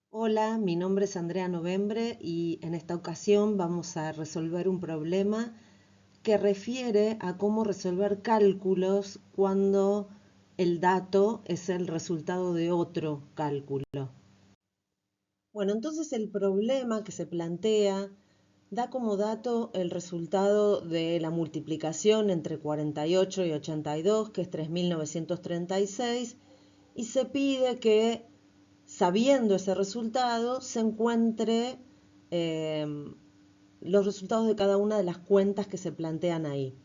Hola, mi nombre es Andrea Novembre y en esta ocasión vamos a resolver un problema que refiere a cómo resolver cálculos cuando el dato es el resultado de otro cálculo. Bueno, entonces el problema que se plantea da como dato el resultado de la multiplicación entre 48 y 82, que es 3936, y se pide que, sabiendo ese resultado, se encuentre eh, los resultados de cada una de las cuentas que se plantean ahí.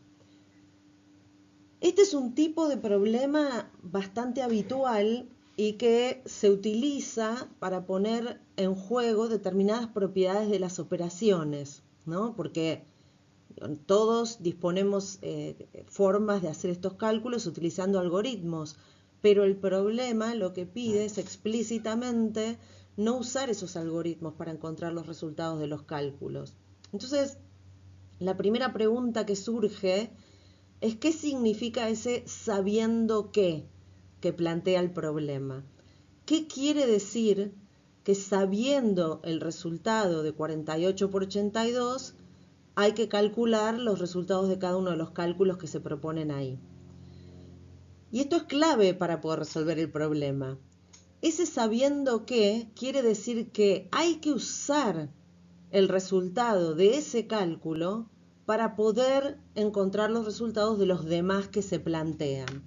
Este es un tipo de problema bastante habitual y que se utiliza para poner en juego determinadas propiedades de las operaciones, ¿no? Porque todos disponemos formas de hacer estos cálculos utilizando algoritmos, pero el problema lo que pide es explícitamente no usar esos algoritmos para encontrar los resultados de los cálculos. Entonces, la primera pregunta que surge es ¿qué significa ese sabiendo qué que plantea el problema? ¿Qué quiere decir que sabiendo el resultado de 48 por 82 hay que calcular los resultados de cada uno de los cálculos que se proponen ahí? Y esto es clave para poder resolver el problema. Ese sabiendo qué quiere decir que hay que usar el resultado de ese cálculo para poder encontrar los resultados de los demás que se plantean.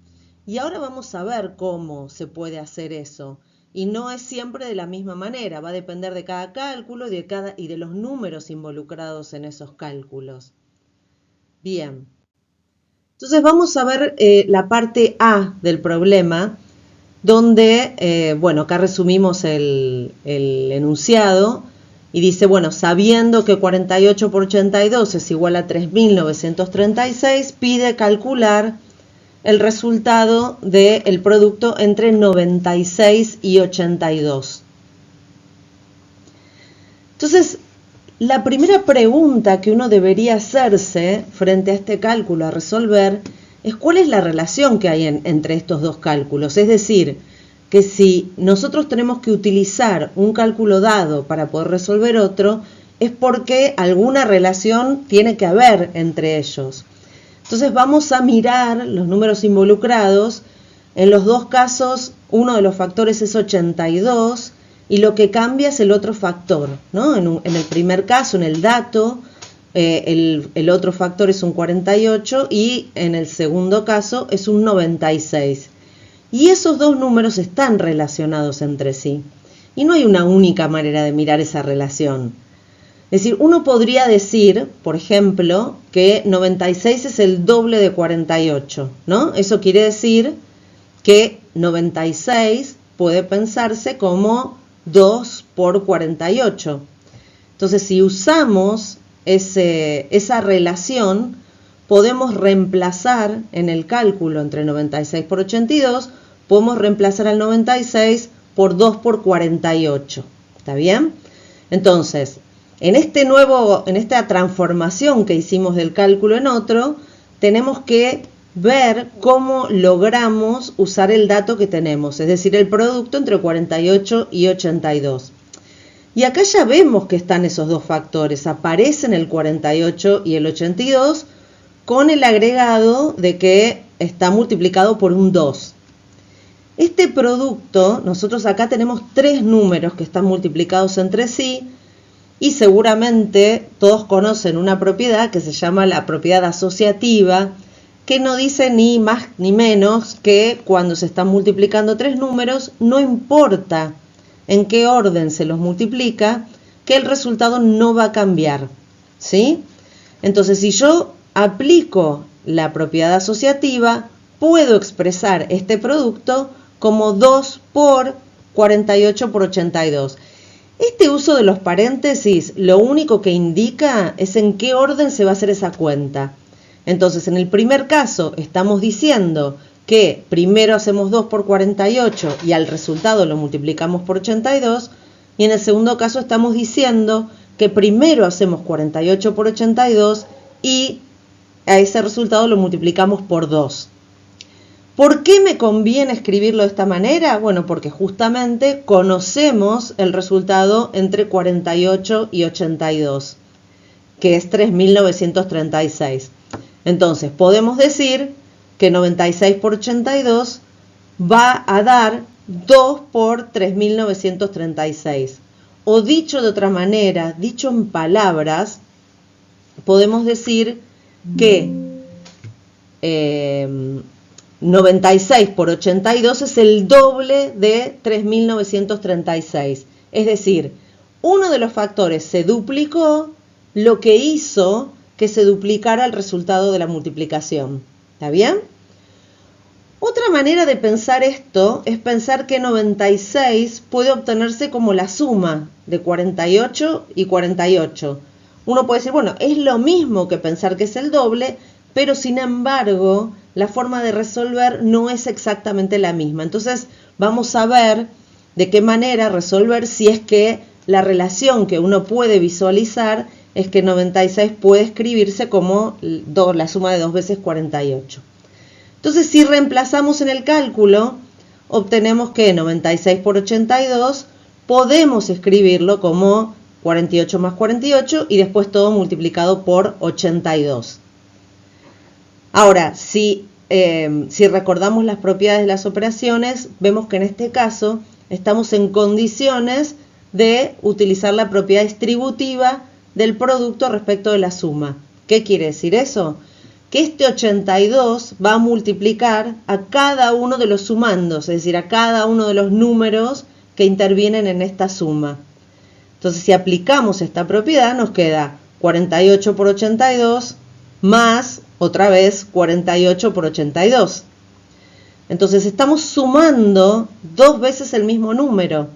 Y ahora vamos a ver cómo se puede hacer eso. Y no es siempre de la misma manera, va a depender de cada cálculo y de los números involucrados en esos cálculos. Bien, entonces vamos a ver la parte A del problema, donde, bueno, acá resumimos el enunciado y dice, bueno, sabiendo que 48 por 82 es igual a 3.936, pide calcular el resultado del producto entre 96 y 82. Entonces, la primera pregunta que uno debería hacerse frente a este cálculo a resolver es cuál es la relación que hay entre estos dos cálculos. Es decir, que si nosotros tenemos que utilizar un cálculo dado para poder resolver otro, es porque alguna relación tiene que haber entre ellos. Entonces vamos a mirar los números involucrados. En los dos casos, uno de los factores es 82 y lo que cambia es el otro factor, ¿no? En el primer caso, en el dato, el otro factor es un 48 y en el segundo caso es un 96. Y esos dos números están relacionados entre sí. Y no hay una única manera de mirar esa relación. Es decir, uno podría decir, por ejemplo, que 96 es el doble de 48, ¿no? Eso quiere decir que 96 puede pensarse como 2 por 48. Entonces, si usamos esa relación, podemos reemplazar en el cálculo entre 96 por 82, podemos reemplazar al 96 por 2 por 48. ¿Está bien? Entonces, en esta transformación que hicimos del cálculo en otro, tenemos que ver cómo logramos usar el dato que tenemos, es decir, el producto entre 48 y 82. Y acá ya vemos que están esos dos factores, aparecen el 48 y el 82 con el agregado de que está multiplicado por un 2. Este producto, nosotros acá tenemos tres números que están multiplicados entre sí, y seguramente todos conocen una propiedad que se llama la propiedad asociativa, que no dice ni más ni menos que cuando se están multiplicando tres números, no importa en qué orden se los multiplica, que el resultado no va a cambiar, ¿sí? Entonces, si yo aplico la propiedad asociativa, puedo expresar este producto como 2 por 48 por 82. Este uso de los paréntesis lo único que indica es en qué orden se va a hacer esa cuenta. Entonces, en el primer caso estamos diciendo que primero hacemos 2 por 48 y al resultado lo multiplicamos por 82, y en el segundo caso estamos diciendo que primero hacemos 48 por 82 y a ese resultado lo multiplicamos por 2. ¿Por qué me conviene escribirlo de esta manera? Bueno, porque justamente conocemos el resultado entre 48 y 82, que es 3.936. Entonces, podemos decir que 96 por 82 va a dar 2 por 3.936. O dicho de otra manera, dicho en palabras, podemos decir que 96 por 82 es el doble de 3.936. Es decir, uno de los factores se duplicó, lo que hizo que se duplicara el resultado de la multiplicación. ¿Está bien? Otra manera de pensar esto es pensar que 96 puede obtenerse como la suma de 48 y 48. Uno puede decir, bueno, es lo mismo que pensar que es el doble, pero sin embargo, la forma de resolver no es exactamente la misma. Entonces, vamos a ver de qué manera resolver si es que la relación que uno puede visualizar es que 96 puede escribirse como la suma de 2 veces 48. Entonces, si reemplazamos en el cálculo, obtenemos que 96 por 82 podemos escribirlo como 48 más 48 y después todo multiplicado por 82. Ahora, si recordamos las propiedades de las operaciones, vemos que en este caso estamos en condiciones de utilizar la propiedad distributiva del producto respecto de la suma. ¿Qué quiere decir eso? Que este 82 va a multiplicar a cada uno de los sumandos, es decir, a cada uno de los números que intervienen en esta suma. Entonces, si aplicamos esta propiedad, nos queda 48 por 82 más, otra vez, 48 por 82. Entonces, estamos sumando 2 veces el mismo número.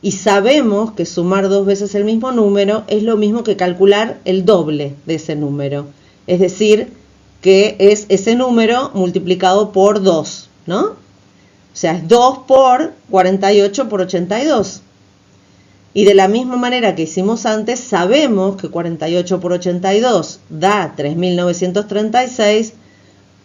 Y sabemos que sumar 2 veces el mismo número es lo mismo que calcular el doble de ese número. Es decir, que es ese número multiplicado por 2, ¿no? O sea, es 2 por 48 por 82. Y de la misma manera que hicimos antes, sabemos que 48 por 82 da 3.936,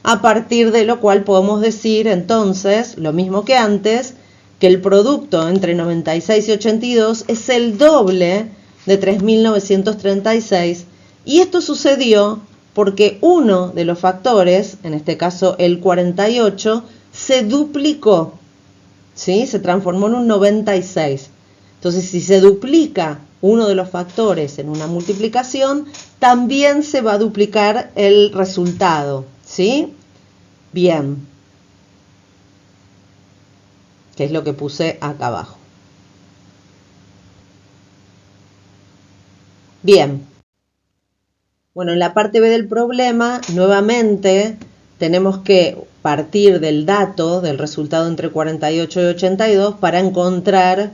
a partir de lo cual podemos decir entonces, lo mismo que antes, que el producto entre 96 y 82 es el doble de 3.936, y esto sucedió porque uno de los factores, en este caso el 48, se duplicó, ¿sí? Se transformó en un 96. Entonces, si se duplica uno de los factores en una multiplicación, también se va a duplicar el resultado, ¿sí? Bien. Que es lo que puse acá abajo. Bien. Bueno, en la parte B del problema, nuevamente, tenemos que partir del dato, del resultado entre 48 y 82, para encontrar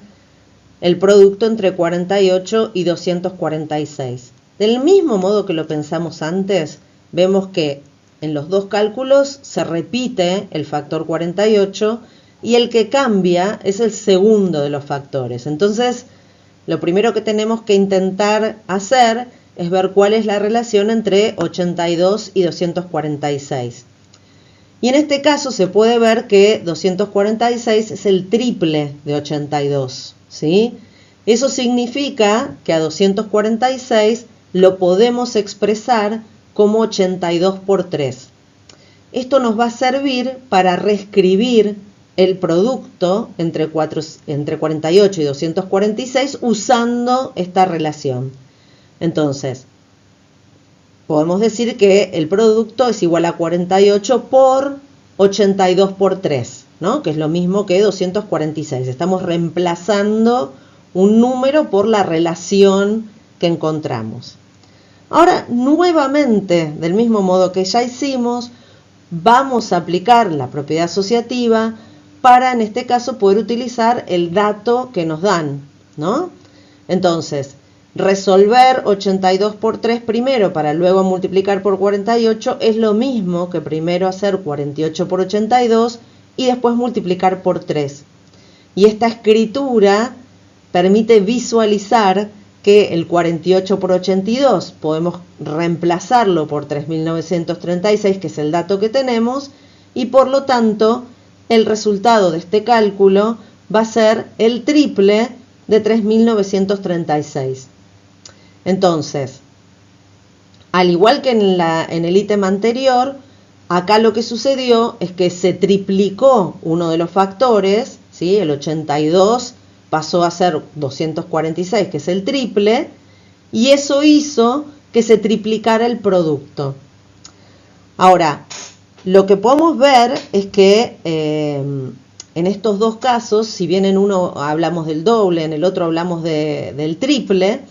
el producto entre 48 y 246. Del mismo modo que lo pensamos antes, vemos que en los dos cálculos se repite el factor 48 y el que cambia es el segundo de los factores. Entonces, lo primero que tenemos que intentar hacer es ver cuál es la relación entre 82 y 246. Y en este caso se puede ver que 246 es el triple de 82, ¿sí? Eso significa que a 246 lo podemos expresar como 82 por 3. Esto nos va a servir para reescribir el producto entre 48 y 246 usando esta relación. Entonces, podemos decir que el producto es igual a 48 por 82 por 3, ¿no? Que es lo mismo que 246. Estamos reemplazando un número por la relación que encontramos. Ahora, nuevamente, del mismo modo que ya hicimos, vamos a aplicar la propiedad asociativa para, en este caso, poder utilizar el dato que nos dan, ¿no? Entonces, resolver 82 por 3 primero para luego multiplicar por 48 es lo mismo que primero hacer 48 por 82 y después multiplicar por 3. Y esta escritura permite visualizar que el 48 por 82 podemos reemplazarlo por 3.936, que es el dato que tenemos, y por lo tanto el resultado de este cálculo va a ser el triple de 3.936. Entonces, al igual que en el ítem anterior, acá lo que sucedió es que se triplicó uno de los factores, ¿sí? El 82 pasó a ser 246, que es el triple, y eso hizo que se triplicara el producto. Ahora, lo que podemos ver es que en estos dos casos, si bien en uno hablamos del doble, en el otro hablamos del triple,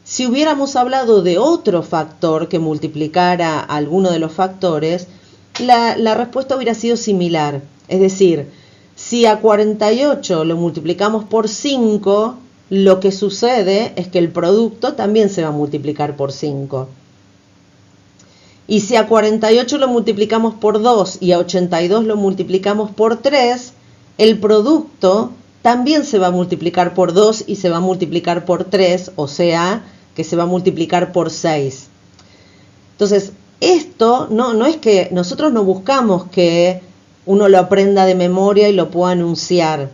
si hubiéramos hablado de otro factor que multiplicara alguno de los factores, la respuesta hubiera sido similar. Es decir, si a 48 lo multiplicamos por 5, lo que sucede es que el producto también se va a multiplicar por 5. Y si a 48 lo multiplicamos por 2 y a 82 lo multiplicamos por 3, el producto también se va a multiplicar por 2 y se va a multiplicar por 3, o sea, que se va a multiplicar por 6. Entonces, esto no es que nosotros no buscamos que uno lo aprenda de memoria y lo pueda anunciar.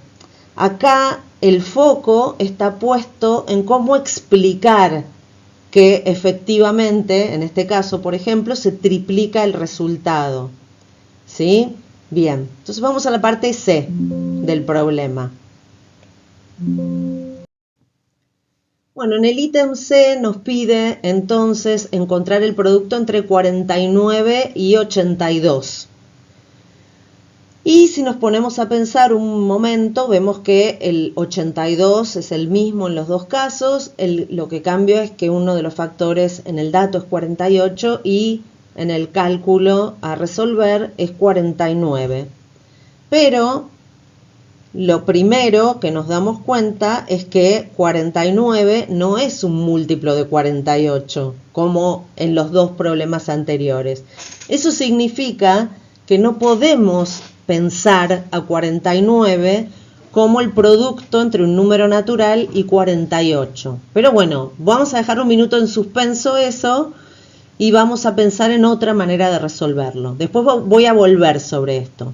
Acá el foco está puesto en cómo explicar que efectivamente, en este caso, por ejemplo, se triplica el resultado. ¿Sí? Bien, entonces vamos a la parte C del problema. Bueno, en el ítem C nos pide entonces encontrar el producto entre 49 y 82. Y si nos ponemos a pensar un momento, vemos que el 82 es el mismo en los dos casos. Lo que cambia es que uno de los factores en el dato es 48 y en el cálculo a resolver es 49. Pero lo primero que nos damos cuenta es que 49 no es un múltiplo de 48, como en los dos problemas anteriores. Eso significa que no podemos pensar a 49 como el producto entre un número natural y 48. Pero bueno, vamos a dejar un minuto en suspenso eso y vamos a pensar en otra manera de resolverlo. Después voy a volver sobre esto.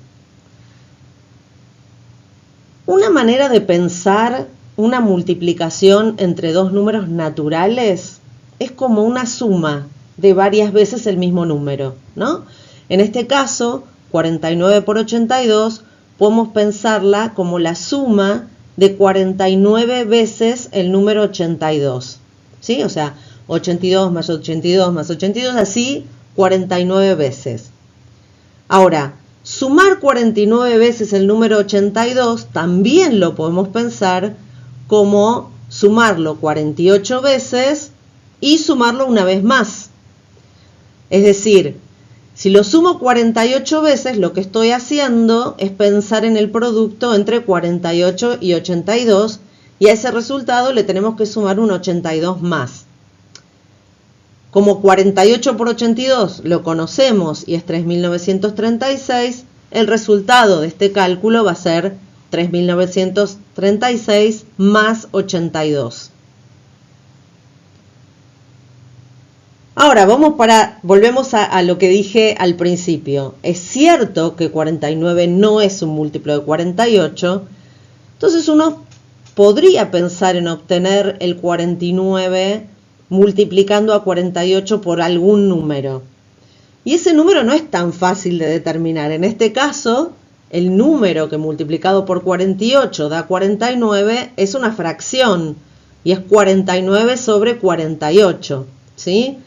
Una manera de pensar una multiplicación entre dos números naturales es como una suma de varias veces el mismo número, ¿no? En este caso, 49 por 82, podemos pensarla como la suma de 49 veces el número 82, ¿sí? O sea, 82 más 82 más 82, así 49 veces. Ahora, sumar 49 veces el número 82 también lo podemos pensar como sumarlo 48 veces y sumarlo una vez más. Es decir, si lo sumo 48 veces, lo que estoy haciendo es pensar en el producto entre 48 y 82 y a ese resultado le tenemos que sumar un 82 más. Como 48 por 82 lo conocemos y es 3.936, el resultado de este cálculo va a ser 3.936 más 82. Ahora volvemos a lo que dije al principio. Es cierto que 49 no es un múltiplo de 48, entonces uno podría pensar en obtener el 49 multiplicando a 48 por algún número. Y ese número no es tan fácil de determinar. En este caso, el número que multiplicado por 48 da 49 es una fracción y es 49 sobre 48, ¿sí?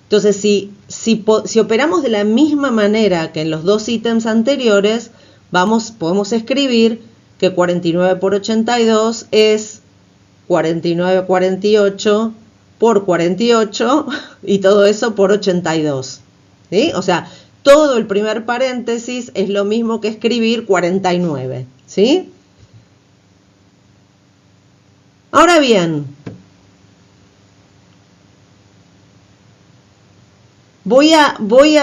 Entonces, si operamos de la misma manera que en los dos ítems anteriores, podemos escribir que 49 por 82 es 49 48 por 48 y todo eso por 82. ¿Sí? O sea, todo el primer paréntesis es lo mismo que escribir 49. ¿Sí? Ahora bien, voy a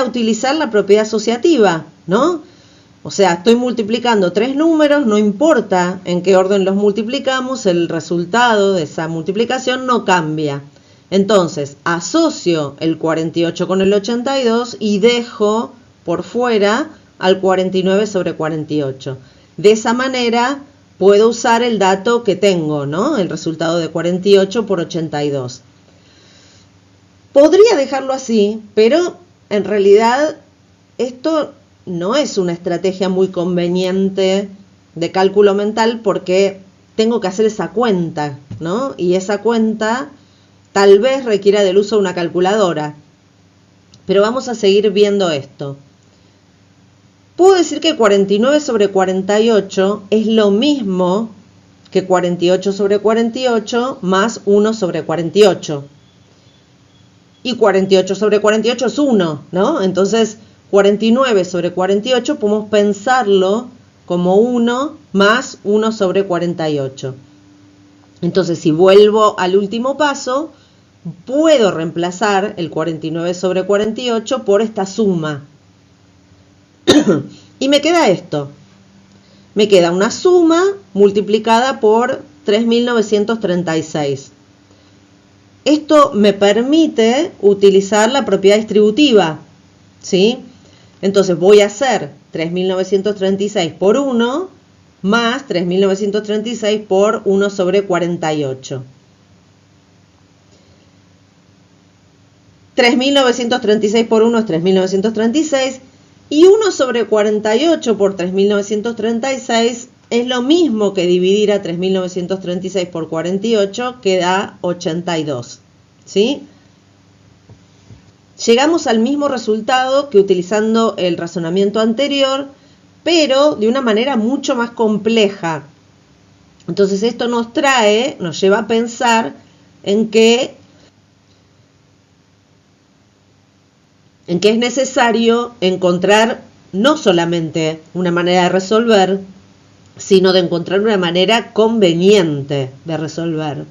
utilizar la propiedad asociativa, ¿no? O sea, estoy multiplicando tres números, no importa en qué orden los multiplicamos, el resultado de esa multiplicación no cambia. Entonces, asocio el 48 con el 82 y dejo por fuera al 49 sobre 48. De esa manera puedo usar el dato que tengo, ¿no? El resultado de 48 por 82. Podría dejarlo así, pero en realidad esto no es una estrategia muy conveniente de cálculo mental porque tengo que hacer esa cuenta, ¿no? Y esa cuenta tal vez requiera del uso de una calculadora. Pero vamos a seguir viendo esto. Puedo decir que 49 sobre 48 es lo mismo que 48 sobre 48 más 1 sobre 48. Y 48 sobre 48 es 1, ¿no? Entonces, 49 sobre 48 podemos pensarlo como 1 más 1 sobre 48. Entonces, si vuelvo al último paso, puedo reemplazar el 49 sobre 48 por esta suma. Y me queda esto. Me queda una suma multiplicada por 3.936. Esto me permite utilizar la propiedad distributiva, ¿sí? Entonces voy a hacer 3.936 por 1 más 3.936 por 1 sobre 48. 3.936 por 1 es 3.936 y 1 sobre 48 por 3.936 es lo mismo que dividir a 3.936 por 48, que da 82, ¿sí? Llegamos al mismo resultado que utilizando el razonamiento anterior, pero de una manera mucho más compleja. Entonces esto nos lleva a pensar en que es necesario encontrar no solamente una manera de resolver, sino de encontrar una manera conveniente de resolver.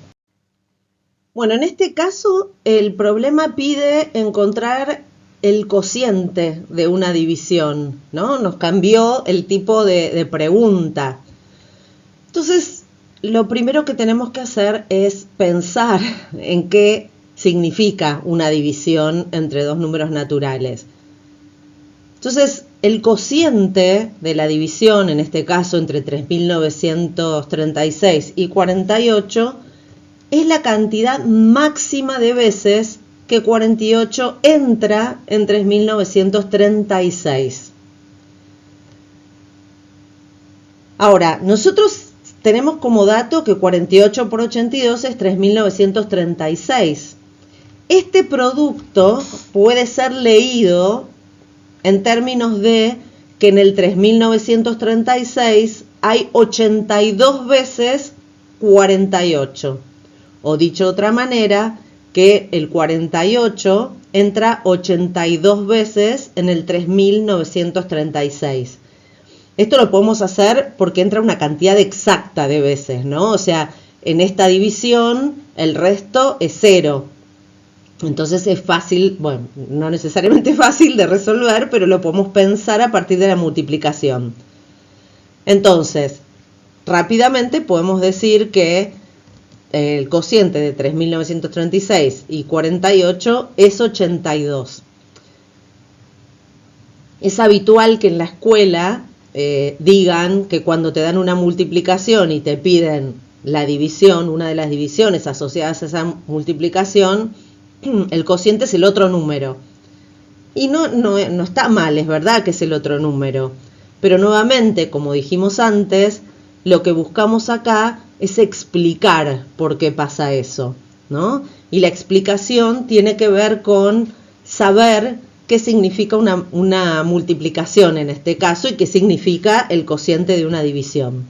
Bueno, en este caso el problema pide encontrar el cociente de una división, ¿no? Nos cambió el tipo de pregunta. Entonces, lo primero que tenemos que hacer es pensar en qué significa una división entre dos números naturales. Entonces, el cociente de la división, en este caso entre 3.936 y 48, es la cantidad máxima de veces que 48 entra en 3.936. Ahora, nosotros tenemos como dato que 48 por 82 es 3.936. Este producto puede ser leído en términos de que en el 3.936 hay 82 veces 48. O dicho de otra manera, que el 48 entra 82 veces en el 3.936. Esto lo podemos hacer porque entra una cantidad exacta de veces, ¿no? O sea, en esta división el resto es 0. Entonces es fácil, bueno, no necesariamente fácil de resolver, pero lo podemos pensar a partir de la multiplicación. Entonces, rápidamente podemos decir que el cociente de 3.936 y 48 es 82. Es habitual que en la escuela digan que cuando te dan una multiplicación y te piden la división, una de las divisiones asociadas a esa multiplicación, el cociente es el otro número. Y no está mal, es verdad que es el otro número. Pero nuevamente, como dijimos antes, lo que buscamos acá es explicar por qué pasa eso, ¿no? Y la explicación tiene que ver con saber qué significa una multiplicación en este caso y qué significa el cociente de una división.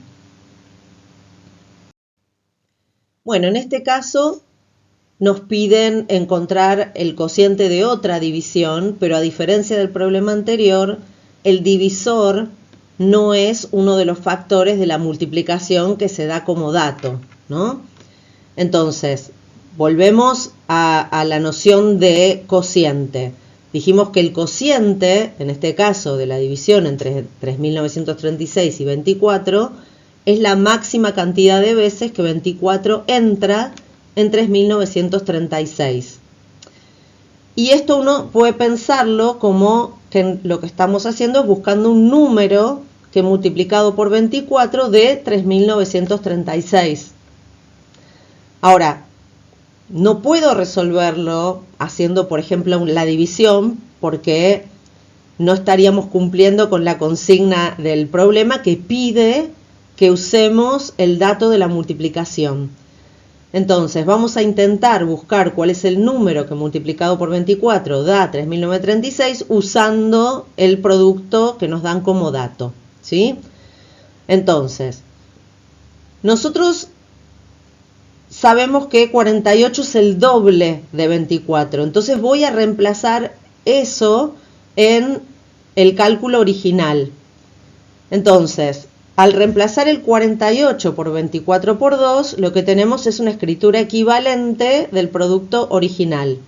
Bueno, en este caso nos piden encontrar el cociente de otra división, pero a diferencia del problema anterior, el divisor no es uno de los factores de la multiplicación que se da como dato, ¿no? Entonces, volvemos a la noción de cociente. Dijimos que el cociente, en este caso de la división entre 3.936 y 24, es la máxima cantidad de veces que 24 entra en 3.936. Y esto uno puede pensarlo como que lo que estamos haciendo es buscando un número que multiplicado por 24 dé 3.936. Ahora, no puedo resolverlo haciendo, por ejemplo, la división, porque no estaríamos cumpliendo con la consigna del problema que pide que usemos el dato de la multiplicación. Entonces, vamos a intentar buscar cuál es el número que multiplicado por 24 da 3.936 usando el producto que nos dan como dato, ¿sí? Entonces, nosotros sabemos que 48 es el doble de 24, entonces voy a reemplazar eso en el cálculo original. Entonces, al reemplazar el 48 por 24 por 2, lo que tenemos es una escritura equivalente del producto original.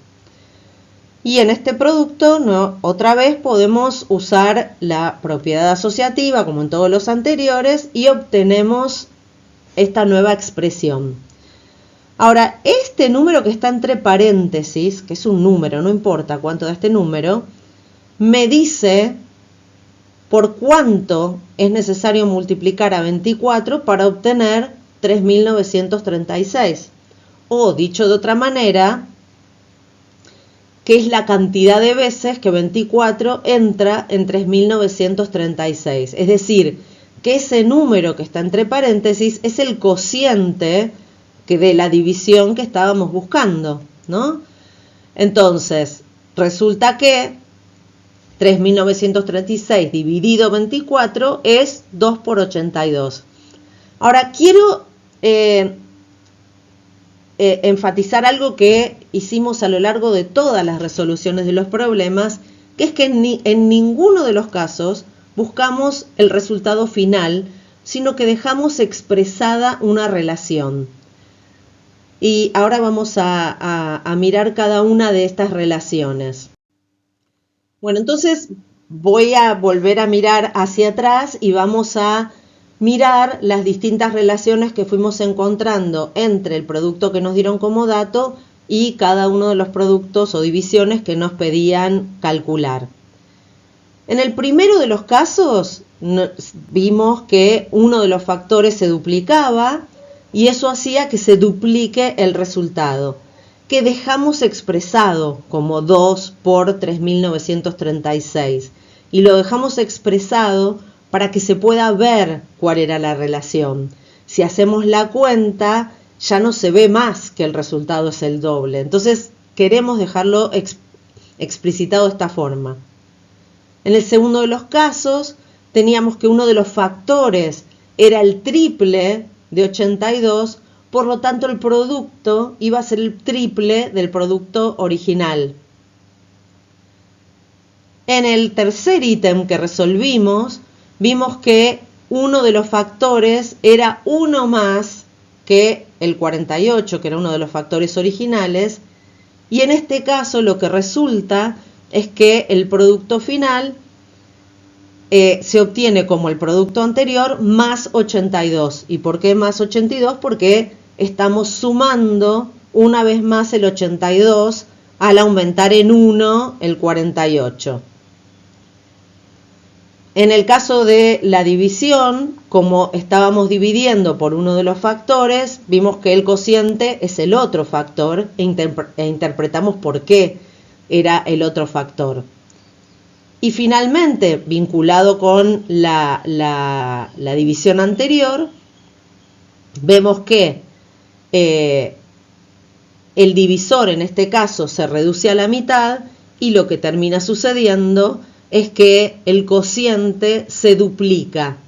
Y en este producto, otra vez podemos usar la propiedad asociativa, como en todos los anteriores, y obtenemos esta nueva expresión. Ahora, este número que está entre paréntesis, que es un número, no importa cuánto da este número, me dice por cuánto es necesario multiplicar a 24 para obtener 3.936. O, dicho de otra manera, que es la cantidad de veces que 24 entra en 3.936. Es decir, que ese número que está entre paréntesis es el cociente de la división que estábamos buscando, ¿no? Entonces, resulta que 3.936 dividido 24 es 2 por 82. Ahora, quiero enfatizar algo que hicimos a lo largo de todas las resoluciones de los problemas, que es que en ninguno de los casos buscamos el resultado final, sino que dejamos expresada una relación. Y ahora vamos a mirar cada una de estas relaciones. Bueno, entonces voy a volver a mirar hacia atrás y vamos a mirar las distintas relaciones que fuimos encontrando entre el producto que nos dieron como dato y cada uno de los productos o divisiones que nos pedían calcular. En el primero de los casos vimos que uno de los factores se duplicaba y eso hacía que se duplique el resultado, que dejamos expresado como 2 por 3.936 y lo dejamos expresado para que se pueda ver cuál era la relación. Si hacemos la cuenta, ya no se ve más que el resultado es el doble. Entonces, queremos dejarlo explicitado de esta forma. En el segundo de los casos, teníamos que uno de los factores era el triple de 82, por lo tanto el producto iba a ser el triple del producto original. En el tercer ítem que resolvimos, vimos que uno de los factores era uno más que el 48, que era uno de los factores originales, y en este caso lo que resulta es que el producto final se obtiene como el producto anterior más 82. ¿Y por qué más 82? Porque estamos sumando una vez más el 82 al aumentar en 1 el 48. En el caso de la división, como estábamos dividiendo por uno de los factores, vimos que el cociente es el otro factor e interpretamos por qué era el otro factor. Y finalmente, vinculado con la división anterior, vemos que el divisor en este caso se reduce a la mitad y lo que termina sucediendo es que el cociente se duplica.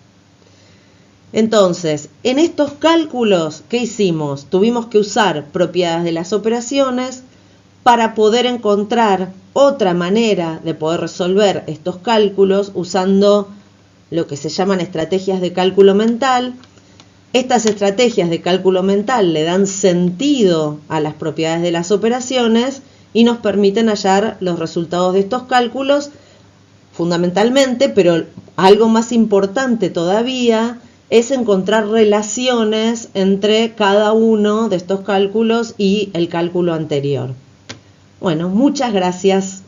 Entonces, en estos cálculos, ¿qué hicimos? Tuvimos que usar propiedades de las operaciones para poder encontrar otra manera de poder resolver estos cálculos usando lo que se llaman estrategias de cálculo mental. Estas estrategias de cálculo mental le dan sentido a las propiedades de las operaciones y nos permiten hallar los resultados de estos cálculos fundamentalmente, pero algo más importante todavía es encontrar relaciones entre cada uno de estos cálculos y el cálculo anterior. Bueno, muchas gracias.